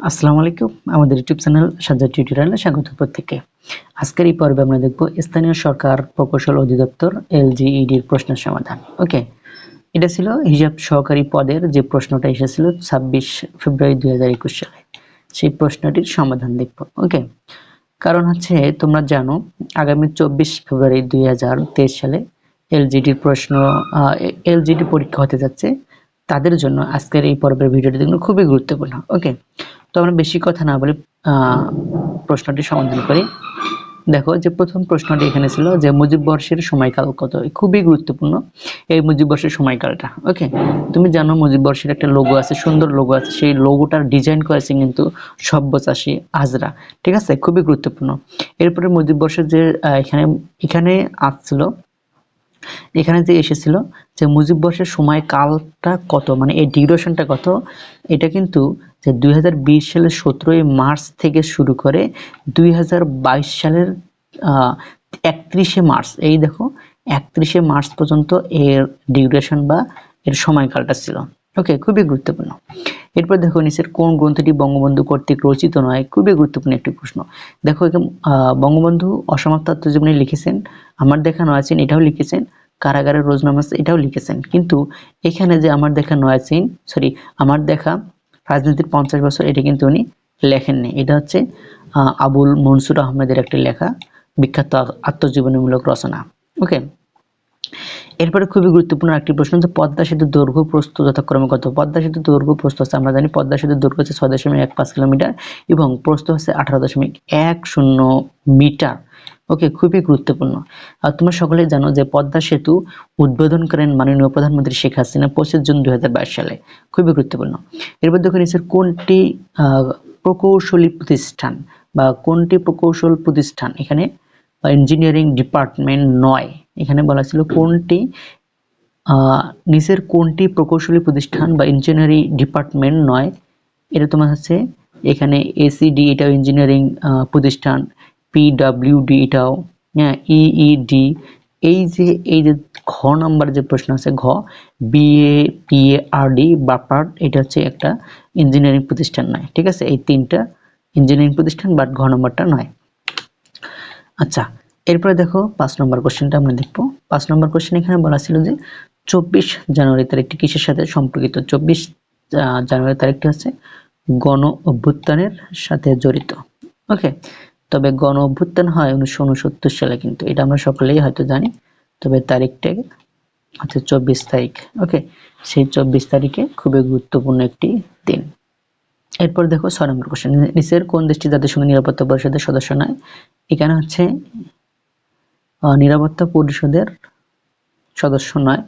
আসসালামু আলাইকুম আমাদের ইউটিউব চ্যানেল সাজ্জাদ টিউটোরিয়ালে স্বাগত প্রত্যেককে। আজকের এই পর্বে আমরা দেখব স্থানীয় সরকার প্রকৌশল অধিদপ্তর এলজিইডি এর প্রশ্নের সমাধান। ওকে, এটা ছিল হিসাব সহকারী পদের যে প্রশ্নটা এসেছিল 26 ফেব্রুয়ারি 2021 সালে, সেই প্রশ্নটির সমাধান দেখব। ওকে, কারণ হচ্ছে তোমরা জানো আগামী 24 ফেব্রুয়ারি 2023 সালে এলজিডি পরীক্ষা হতে যাচ্ছে। তাদের জন্য আজকের এই পর্বের ভিডিওটি দেখুন, খুবই গুরুত্বপূর্ণ। ওকে, তো আমরা বেশি কথা না বলে প্রশ্নটি সমাধান করি। দেখো যে প্রথম প্রশ্নটি এখানে ছিল যে মুজিব বর্ষের সময়কাল কত। খুবই গুরুত্বপূর্ণ এই মুজিব বর্ষের সময়কালটা। ওকে, তুমি জানো মুজিব বর্ষের একটা লোগো আছে, সুন্দর লোগো আছে, সেই লোগোটার ডিজাইন করেছে কিন্তু সব্যসাচী হাজরা। ঠিক আছে, খুবই গুরুত্বপূর্ণ। এরপরে মুজিব বর্ষের যে এখানে আসছিল, এখানে যে এসেছিল যে মুজিব বর্ষের সময়কালটা কত, মানে এই ডিউরেশনটা কত, এটা কিন্তু যে 2020 সালের 17 মার্চ থেকে শুরু করে 2022 সালের 31 মার্চ, এই দেখো 31 মার্চ পর্যন্ত এর ডিউরেশন বা এর সময়কালটা ছিল। ওকে, খুবই গুরুত্বপূর্ণ। এরপর দেখো নিচের কোন গ্রন্থটি বঙ্গবন্ধু কর্তৃক রচিত নয়। খুবই গুরুত্বপূর্ণ একটি প্রশ্ন। দেখো এখানে বঙ্গবন্ধু অসমাপ্ত আত্মজীবনী লিখেছেন, আমার দেখা নয়াচিন এটাও লিখেছেন, কারাগারের রোজনামাজ এটাও লিখেছেন, কিন্তু এখানে যে আমার দেখা নয়াচিন আমার দেখা রাজনীতির 50 বছর, এটা কিন্তু উনি লেখেননি। এটা হচ্ছে আবুল মনসুর আহমেদের একটি লেখা, বিখ্যাত আত্মজীবনীমূলক রচনা। ওকে, এরপরে খুবই গুরুত্বপূর্ণ একটি প্রশ্ন যে পদ্মা সেতুর দৈর্ঘ্য প্রস্থ যথাক্রমে কত। পদ্মা সেতুর দৈর্ঘ্য প্রস্থ হচ্ছে, আমরা জানি পদ্মা সেতুর দৈর্ঘ্য হচ্ছে 6.15 কিলোমিটার এবং প্রস্থ হচ্ছে 18.10 মিটার। ওকে, খুবই গুরুত্বপূর্ণ। আর তোমরা সকলেই জানো যে পদ্মা সেতু উদ্বোধন করেন মাননীয় প্রধানমন্ত্রী শেখ হাসিনা 25 জুন 2022 সালে। খুবই গুরুত্বপূর্ণ। এরপর দেখো নিচের কোনটি প্রকৌশলী প্রতিষ্ঠান বা কোনটি প্রকৌশল প্রতিষ্ঠান এখানে ইঞ্জিনিয়ারিং ডিপার্টমেন্ট নয়। এখানে বলা ছিল কোনটি নিচের কোনটি প্রকৌশলী প্রতিষ্ঠান বা ইঞ্জিনিয়ারিং ডিপার্টমেন্ট নয়। এটা তোমার হচ্ছে এখানে এসিডি এটাও ইঞ্জিনিয়ারিং প্রতিষ্ঠান, পিডব্লিউডি এটাও, হ্যাঁ, ইইডি। এই যে ঘ নাম্বার যে প্রশ্ন আছে ঘ, বিএপিএআরডি বাপার, এটা হচ্ছে একটা ইঞ্জিনিয়ারিং প্রতিষ্ঠান নয়। ঠিক আছে, এই তিনটা ইঞ্জিনিয়ারিং প্রতিষ্ঠান, বাট ঘ নাম্বারটা নয়। আচ্ছা, এরপরে দেখো 5 নম্বর কোশ্চেনটা আমরা দেখবো। 5 নম্বর কোশ্চেন এখানে বলা ছিল যে 24 জানুয়ারি তারিখটি কিসের সাথে সম্পর্কিত। 24 জানুয়ারি তারিখটি হচ্ছে গণ অভ্যুত্থানের সাথে জড়িত। ওকে, তবে গণ অভ্যুত্থান হয় 1969 সালে, কিন্তু এটা আমরা সকলেই হয়তো জানি, তবে তারিখটা হচ্ছে 24 তারিখ। ওকে, সেই 24 তারিখে খুবই গুরুত্বপূর্ণ একটি দিন। এরপর দেখো 6 নম্বর কোশ্চেন, নিচের কোন দেশটি জাতিসংঘ নিরাপত্তা পরিষদের সদস্য নয়। এখানে হচ্ছে নিরাপত্তা পরিষদের সদস্য নয়,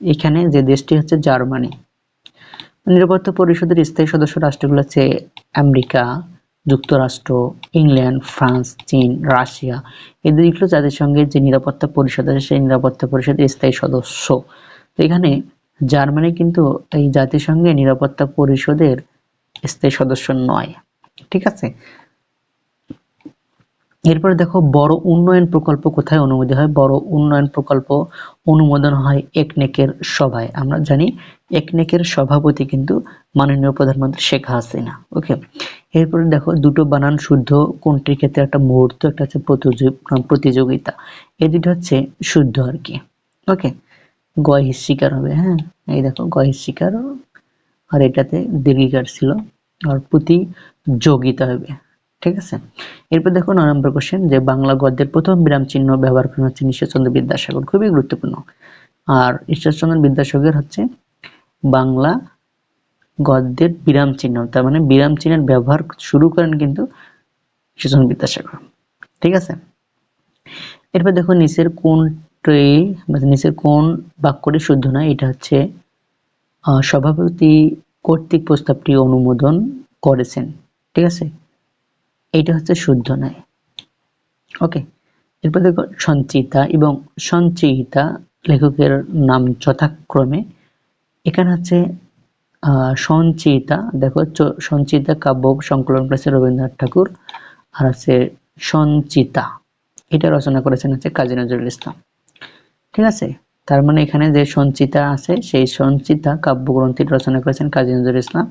এখানে যে দেশটি হচ্ছে জার্মানি। নিরাপত্তা পরিষদের স্থায়ী সদস্য রাষ্ট্রগুলো হচ্ছে আমেরিকা, যুক্তরাষ্ট্র, ইংল্যান্ড, ফ্রান্স, চীন, রাশিয়া। এগুলো জাতিসংঘের যে নিরাপত্তা পরিষদ আছে সেই নিরাপত্তা পরিষদের স্থায়ী সদস্য। তো এখানে জার্মানি কিন্তু এই জাতিসংঘের নিরাপত্তা পরিষদের স্থায়ী সদস্য নয়। ঠিক আছে, এরপরে দেখো বড় উন্নয়ন প্রকল্প কোথায় অনুমোদিত হয়। বড় উন্নয়ন প্রকল্প অনুমোদন হয় একনেকের সভায়। আমরা জানি একনেকের সভাপতি কিন্তু মাননীয় প্রধানমন্ত্রী শেখ হাসিনা। ওকে, এরপরে দেখো দুটো বানান শুদ্ধ কোনটির ক্ষেত্রে একটা মুহূর্ত, একটা হচ্ছে প্রতিযোগিতা, এই দুটো হচ্ছে শুদ্ধ আর কি। ওকে, গয় শিকার হবে। হ্যাঁ, এই দেখো গয় শিকার, আর এটাতে দীর্ঘিকার ছিল, আর প্রতিযোগিতা হবে। ঠিক আছে, এরপর দেখো 9 নম্বর কোশ্চেন যে বাংলা গদ্যের প্রথম বিরাম চিহ্ন ব্যবহার করেন হচ্ছে ঈশ্বরচন্দ্র বিদ্যাসাগর। খুবই গুরুত্বপূর্ণ। আর ঈশ্বরচন্দ্র বিদ্যাসাগর হচ্ছে বাংলা গদ্যের বিরাম চিহ্ন, তার মানে বিরাম চিহ্নের ব্যবহার শুরু করেন কিন্তু ঈশ্বরচন্দ্র বিদ্যাসাগর। ঠিক আছে, এরপর দেখো নিচের কোন বাক্যটি শুদ্ধ নয়। এটা হচ্ছে সভাপতি কর্তৃক প্রস্তাবটি অনুমোদন করেছেন। ঠিক আছে, এইটা হচ্ছে শুদ্ধ নয়। ওকে, এরপর দেখো সঞ্চিতা এবং সঞ্চিতা লেখকের নাম যথাক্রমে। এখানে হচ্ছে সঞ্চিতা, দেখো সঞ্চিতা কাব্য সংকলন করেছে রবীন্দ্রনাথ ঠাকুর, আর আছে সঞ্চিতা এটা রচনা করেছেন হচ্ছে কাজী নজরুল ইসলাম। ঠিক আছে, তার মানে এখানে যে সঞ্চিতা আছে সেই সঞ্চিতা কাব্যগ্রন্থটি রচনা করেছেন কাজী নজরুল ইসলাম,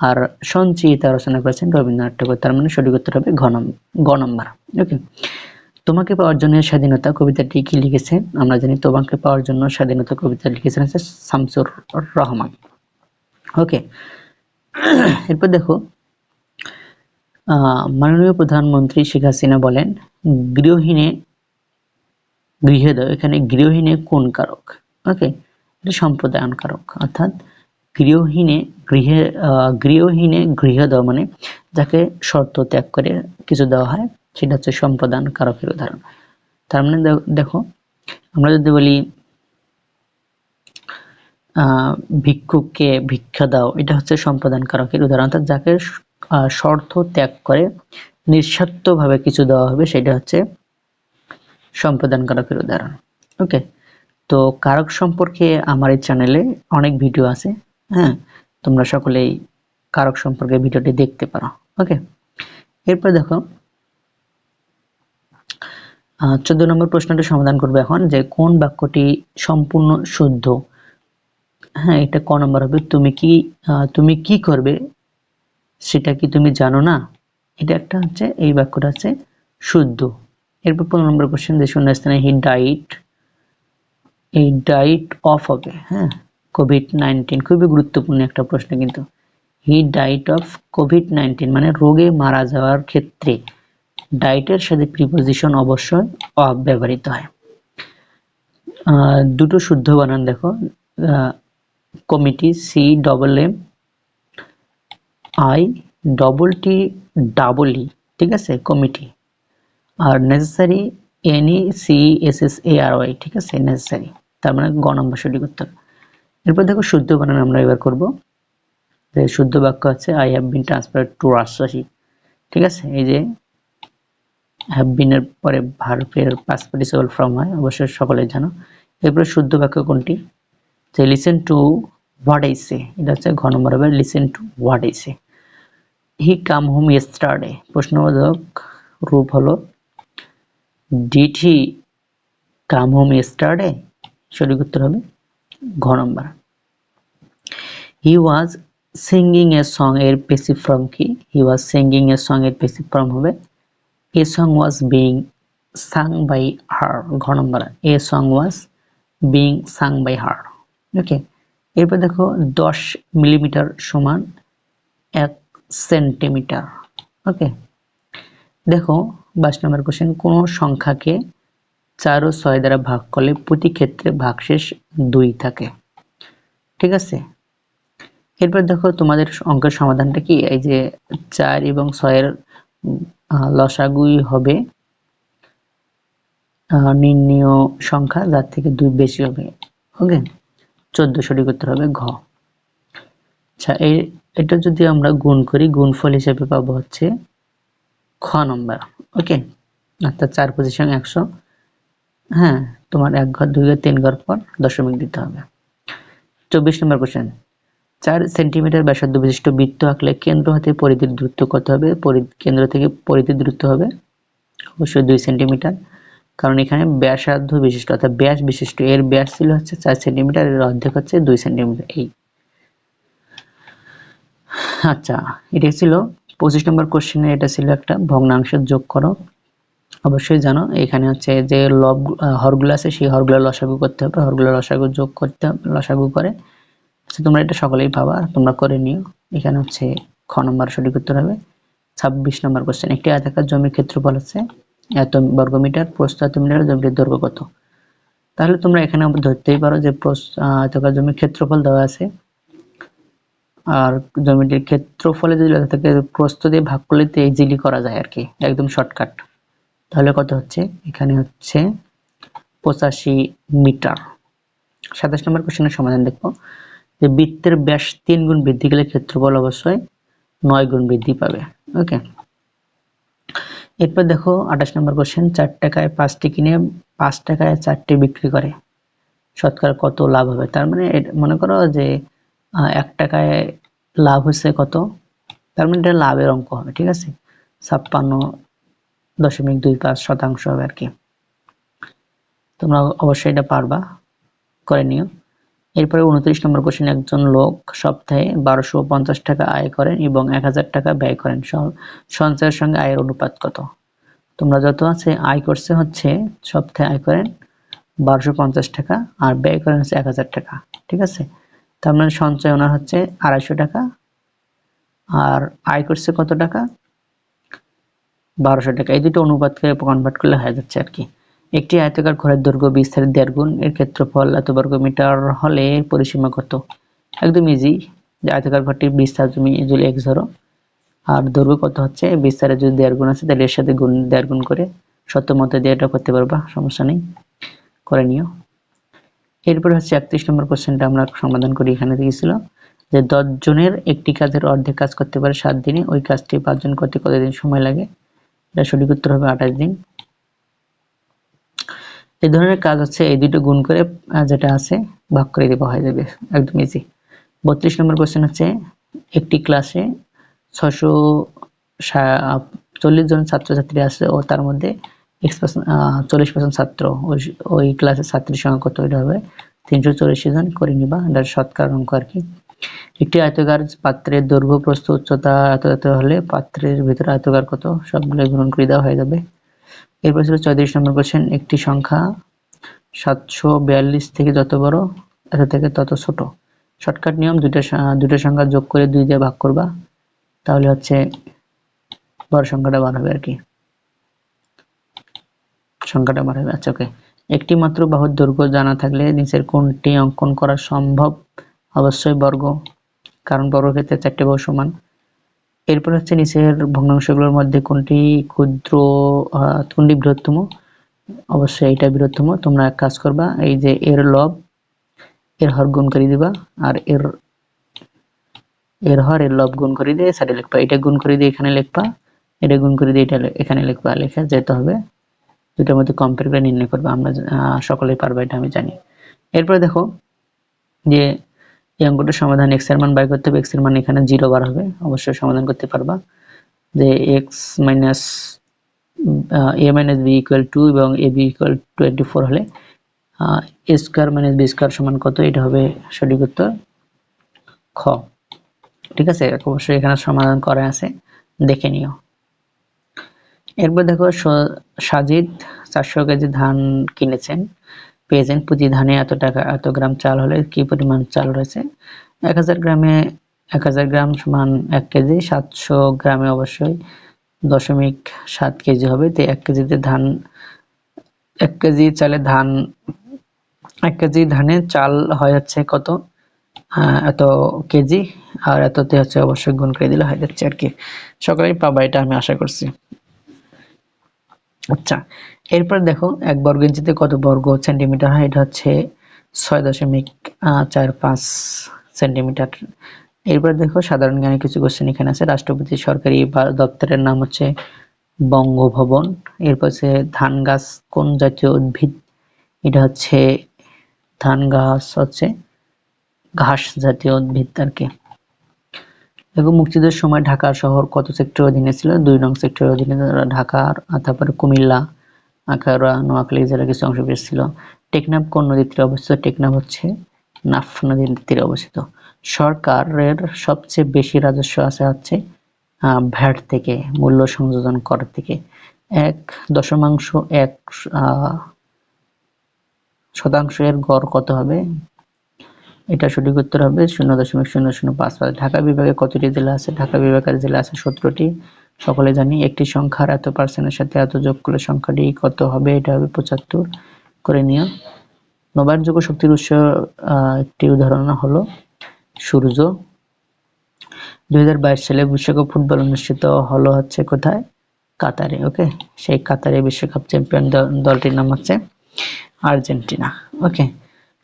আর সঞ্চিতা রচনা করেছেন রবীন্দ্রনাথ ঠাকুর। তার মানে সঠিক উত্তর হবে গ নাম্বার। ওকে, তোমাকে পাওয়ার জন্য স্বাধীনতা কবিতাটি কি লিখেছেন? আমরা জানি তোমাকে পাওয়ার জন্য স্বাধীনতা কবিতা লিখেছেন হচ্ছে শামসুর রহমান। ওকে, এরপর দেখো মাননীয় প্রধানমন্ত্রী শেখ হাসিনা বলেন গৃহহীনে গৃহে দাও। এখানে গৃহহীনে কোন কারক? ওকে, এটা সম্প্রদায়ন কারক, অর্থাৎ গৃহহীনে গৃহ দাও মানে যাকে শর্ত ত্যাগ করে কিছু দেওয়া হয় সেটা হচ্ছে সম্প্রদান কারকের উদাহরণ। তার মানে দেখো আমরা যদি বলি ভিক্ষুককে ভিক্ষা দাও, এটা হচ্ছে সম্প্রদান কারকের উদাহরণ, অর্থাৎ যাকে শর্ত ত্যাগ করে নিঃস্বার্থভাবে কিছু দেওয়া হবে সেটা হচ্ছে সম্প্রদান কারকের উদাহরণ। ওকে, তো কারক সম্পর্কে আমার এই চ্যানেলে অনেক ভিডিও আছে, হ্যাঁ, তোমরা সকলেই কারক সম্পর্কে ভিডিওটি দেখতে পারো। ওকে, এরপর দেখো 14 নম্বর প্রশ্নটি সমাধান করবে এখন, যে কোন বাক্যটি সম্পূর্ণ শুদ্ধ? হ্যাঁ, এটা ক নম্বর হবে। তুমি কি করবে সেটা কি তুমি জানো না? এটা একটা হচ্ছে, এই বাক্যটা হচ্ছে শুদ্ধ। এরপর 15 নম্বর কোশ্চেন, যে শূন্যস্থানে হি ডাইট অফ হবে। হ্যাঁ, কোভিড-19 খুবই গুরুত্বপূর্ণ একটা প্রশ্ন কিন্তু। হি ডাইট অফ কোভিড-19 মানে রোগে মারা যাওয়ার ক্ষেত্রে ডাইটের সাথে প্রিপোজিশন অবশ্যই অফ ব্যবহৃত হয়। দুটো শুদ্ধ বানান দেখো, কমিটি CMMI ঠিক আছে, কমিটি। আর নেসেসারি NECSSARY ঠিক আছে, নেসেসারি। তার মানে গ নম্বর সঠিক উত্তর। এরপর দেখো শুদ্ধ বানান আমরা এবার করব, যে শুদ্ধ বাক্য আছে I have been transferred to Rajshahi. ঠিক আছে, এই যে হ্যাভ বিন এর পরে ভার্বের পাস্ট পার্টিসিপল ফর্ম হয়, অবশ্যই সকলে জানো। এরপর শুদ্ধ বাক্য কোনটি? যে listen to what I say, এটা হচ্ছে ঘ নম্বর হবে listen to what I say. He come home yesterday, প্রশ্নবোধক রূপ হলো did he come home yesterday, সঠিক উত্তর হবে ঘ number. He was singing a song এর প্যাসিভ ফর্ম কি? He was singing a song এর প্যাসিভ ফর্ম হবে a song was being sung by her, ঘ number. A song was being sung by হার। ওকে, এরপর দেখো 10 মিলিমিটার সমান 1 সেন্টিমিটার। ওকে, দেখো 22 নম্বর question, কোন সংখ্যাকে 4 ও 6 দ্বারা ভাগ করলে প্রতি ক্ষেত্রে ভাগশেষ 2 থাকে? ঠিক আছে, এরপর দেখো তোমাদের অঙ্কের সমাধানটা কি, এই যে 4 এবং 6 এর লসাগুই হবে নির্ণীয় সংখ্যা যার থেকে 2 বেশি হবে। ওকে, 14 সঠিক উত্তর হবে ঘ। আচ্ছা, এটা যদি আমরা গুণ করি, গুণফল হিসেবে পাবো হচ্ছে খ নম্বর। ওকে, অর্থাৎ 4 পজিশন 100, হ্যাঁ, তোমার 1 ঘর 2 ঘর 3 ঘর পর দশমিক দিতে হবে। 24 নম্বর কোশ্চেন, 4 সেন্টিমিটার ব্যাসার্ধ বিশিষ্ট বৃত্ত আঁকলে কেন্দ্র হতে পরিধির দূরত্ব কত হবে? কেন্দ্র থেকে পরিধির দূরত্ব হবে অবশ্যই 2 সেন্টিমিটার, কারণ এখানে ব্যাসার্ধ বিশিষ্ট অর্থাৎ ব্যাস বিশিষ্ট, এর ব্যাস ছিল হচ্ছে 4 সেন্টিমিটার, এর অর্ধেক হচ্ছে 2 সেন্টিমিটার। এই আচ্ছা, এটা ছিল 25 নম্বর কোশ্চেনে, এটা ছিল একটা ভগ্নাংশের যোগ করো। অবশ্যই জানো এখানে হচ্ছে যে হরগুলো আছে সেই হরগুলো লসাগু করতে হবে, হরগুলো লসাগু যোগ করতে হবে, লসাগু করে তোমরা এটা সকলেই পাবা, তোমরা করে নিও। এখানে হচ্ছে খ নম্বর সঠিক উত্তর হবে। 26 নম্বর কোশ্চেন, একটি আয়তাকার জমির ক্ষেত্রফল হচ্ছে এত বর্গমিটার, প্রস্থ এত মিটার, জমির দৈর্ঘ্য কত? তাহলে তোমরা এখানে ধরতেই পারো যে আয়তাকার জমির ক্ষেত্রফল দেওয়া আছে, আর জমিটির ক্ষেত্রফলে যদি লেখা থাকে প্রস্থ দিয়ে ভাগ করলে তো ইজিলি করা যায় আর কি, একদম শর্টকাট। তাহলে কত হচ্ছে? এখানে হচ্ছে 85 মিটার। 27 নম্বর কোশ্চেনের সমাধান দেখো, যে বৃত্তের ব্যাস 3 গুণ বৃদ্ধি পেলে ক্ষেত্রফল অবশ্যই 9 গুণ বৃদ্ধি পাবে। ওকে, এরপর দেখো 28 নম্বর কোশ্চেন, 4 টাকায় 5টি কিনে 5 টাকায় 4টি বিক্রি করে শতকরা কত লাভ হবে? তার মানে মনে করো যে 1 টাকায় লাভ হচ্ছে কত, তার মানে এটা লাভের অঙ্ক হবে। ঠিক আছে, 56.25% হবে আর কি। তোমরা অবশ্যই এটা পারবা, করে নিও। এরপরে 29 নম্বর কোশ্চেন, একজন লোক সপ্তাহে 1250 টাকা আয় করেন এবং 1000 টাকা ব্যয় করেন, সঞ্চয়ের সঙ্গে আয়ের অনুপাত কত? তোমরা যত আছে আয় করছে হচ্ছে সপ্তাহে আয় করেন 1250 টাকা আর ব্যয় করেন হচ্ছে 1000 টাকা, ঠিক আছে। তার মানে সঞ্চয় ওনার হচ্ছে 250 টাকা আর আয় করছে কত টাকা? 1200 টাকা। এই দুটো অনুপাতকে কনভার্ট করলে হয়ে যাচ্ছে আর কি। একটি আয়তাকার ঘরের দৈর্ঘ্য বিস্তারের 1.5 গুণ, এর ক্ষেত্রফল এত বর্গ মিটার হলে পরিসীমা কত? একদম ইজি, যে আয়তাকার ঘরটির বিস্তার তুমি যদি x ধরো আর দৈর্ঘ্য কত হচ্ছে, বিস্তারে যদি 1.5 গুণ আছে তাহলে এর সাথে গুণ 1.5 গুণ করে সত্য মতে দিয়ে এটা করতে পারবা, সমস্যা নেই, করে নিও। এরপর হচ্ছে 31 নম্বর কোশ্চেনটা আমরা সমাধান করি। এখানে দিয়েছিল যে 10 জনের একটি কাজের অর্ধেক কাজ করতে পারে 7 দিনে, ওই কাজটি 5 জন করতে কতদিন সময় লাগে? এটা সঠিক উত্তর হবে 28 দিন। এই ধরনের কাজ হচ্ছে এই দুটো গুণ করে যেটা আছে ভাগ করে দেওয়া হয়ে যাবে, একদম ইজি। 32 নম্বর কোশ্চেন হচ্ছে একটি ক্লাসে 640 জন ছাত্রছাত্রী আছে ও তার মধ্যে 40% ছাত্র, ওই ক্লাসের ছাত্রীর সংখ্যা কত? এটা হবে 384 জন, করে নিবা, এটা শতকরা অঙ্ক আর কি। একটি আয়তাকার পাত্রের দৈর্ঘ্য প্রস্থ উচ্চতা এত এত হলে পাত্রের ভিতরে আয়তাকার কত? সবগুলো গুণ করে দেওয়া হয়ে যাবে। এরপর ছিল 34 নম্বর কোশ্চেন, একটি সংখ্যা 742 থেকে যত বড় এত থেকে তত ছোট। শর্টকাট নিয়ম, দুটো সংখ্যা যোগ করে 2 দিয়ে ভাগ করবা, তাহলে হচ্ছে বড় সংখ্যাটা বার হবে আর কি, সংখ্যাটা বার হবে। আচ্ছা ওকে। একটি মাত্র বাহুর দৈর্ঘ্য জানা থাকলে নিচের কোনটি অঙ্কন করা সম্ভব? অবশ্যই বর্গ, কারণ বর্গক্ষেত্রে 4টে বাহু সমান। এরপর হচ্ছে নিচের ভগ্নাংশগুলোর মধ্যে কোনটি কোনটি বৃহত্তম? অবশ্যই এটা বৃহত্তম। তোমরা এক কাজ করবা, এই যে এর লব এর হর গুণ করে দিবা আর এর হর এর লব গুণ করে দিয়ে সাইডে লিখবা, এটা গুণ করে দিয়ে এখানে লিখবা, এটা গুণ করে দিয়ে এটা এখানে লিখবা, লেখা যেতে হবে। দুটোর মধ্যে কম্পেয়ার করে নির্ণয় করবা, আমরা সকলেই পারবা, এটা আমি জানি। এরপরে দেখো যে এই অঙ্কটার সমাধান, x এর মান বাই করতে হবে, x এর মান এখানে 0 বার হবে, অবশ্যই সমাধান করতে পারবা। যে x minus a minus b equal 2 এবং ab ইকুয়াল 24 হলে a square minus b square সমান কত? এটা হবে সঠিক উত্তর খ, ঠিক আছে। অবশ্যই এখানে সমাধান করা আছে, দেখে নিও। এরপর দেখো সাজিদ 400 কেজি ধান কিনেছেন, পেয়েছেন প্রতি ধানে এত টাকা, এত গ্রাম চাল হলে কি পরিমাণ চাল রয়েছে? 1000 গ্রামে 1000 গ্রাম সমান 1 কেজি, 700 গ্রামে অবশ্যই 0.7 কেজি হবে। তো 1 কেজিতে ধান 1 কেজি চালে ধান 1 কেজি ধানে চাল হয় হচ্ছে কত? এত কেজি, আর এততে হচ্ছে অবশ্যই গুণ করে দিলে হয়ে যাচ্ছে আর কি। সকলেই পাবা, এটা আমি আশা করছি। আচ্ছা, এরপর দেখো 1 বর্গ ইঞ্চিতে কত বর্গ সেন্টিমিটার হয়? এটা হচ্ছে 6.45 সেন্টিমিটার। এরপর দেখো সাধারণ জ্ঞানের কিছু কোশ্চেন এখানে আছে। রাষ্ট্রপতি সরকারি দপ্তরের নাম হচ্ছে বঙ্গভবন। এরপর হচ্ছে ধান গাছ কোন জাতীয় উদ্ভিদ? এটা হচ্ছে ধান গাছ হচ্ছে ঘাস জাতীয় উদ্ভিদ আর কি। দেখো মুক্তিযুদ্ধের সময় ঢাকা শহর কত সেক্টরের অধীনে ছিল? 2 নং সেক্টরের অধীনে। ঢাকার তারপরে কুমিল্লা, আখাউড়া, নোয়াখালী জেলার কিছু অংশ পেয়েছিল। টেকনাফ কোন নদীর তীরে অবস্থিত? টেকনাফ হচ্ছে নাফ নদীর তীরে অবস্থিত। সরকারের সবচেয়ে বেশি রাজস্ব আসে হচ্ছে ভ্যাট থেকে, মূল্য সংযোজন কর থেকে। 1.1% এর গড় কত হবে? এটা সঠিক উত্তর হবে 0.0055। ঢাকা বিভাগে কতটি জেলা আছে? ঢাকা বিভাগের জেলা আছে 17টি, সকলে জানি। একটি সংখ্যার এত পার্সেন্টের সাথে এত যোগ করলে সংখ্যাটি কত হবে? এটা হবে 75, করে নিও। নবায়নযোগ্য শক্তির উৎস একটি উদাহরণ হলো সূর্য। 2022 সালে বিশ্বকাপ ফুটবল অনুষ্ঠিত হলো হচ্ছে কোথায়? কাতারে। ওকে, সেই কাতারে বিশ্বকাপ চ্যাম্পিয়ন দলটির নাম হচ্ছে আর্জেন্টিনা। ওকে,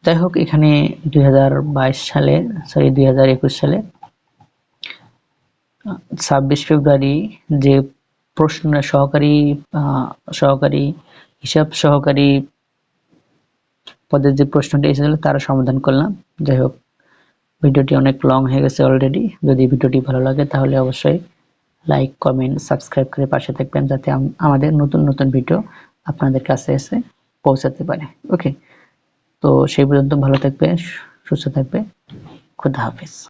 যাই হোক, এখানে 2021 সালে 26 ফেব্রুয়ারি যে প্রশ্ন সহকারী হিসাব সহকারী পদের যে প্রশ্নটি এসেছিল তার সমাধান করলাম। যাই হোক, ভিডিওটি অনেক লং হয়ে গেছে অলরেডি। যদি ভিডিওটি ভালো লাগে তাহলে অবশ্যই লাইক, কমেন্ট, সাবস্ক্রাইব করে পাশে থাকবেন, যাতে আমাদের নতুন নতুন ভিডিও আপনাদের কাছে এসে পৌঁছাতে পারে। ওকে, তো সেই পর্যন্ত ভালো থাকবে, সুস্থ থাকবে। খুদা হাফেজ।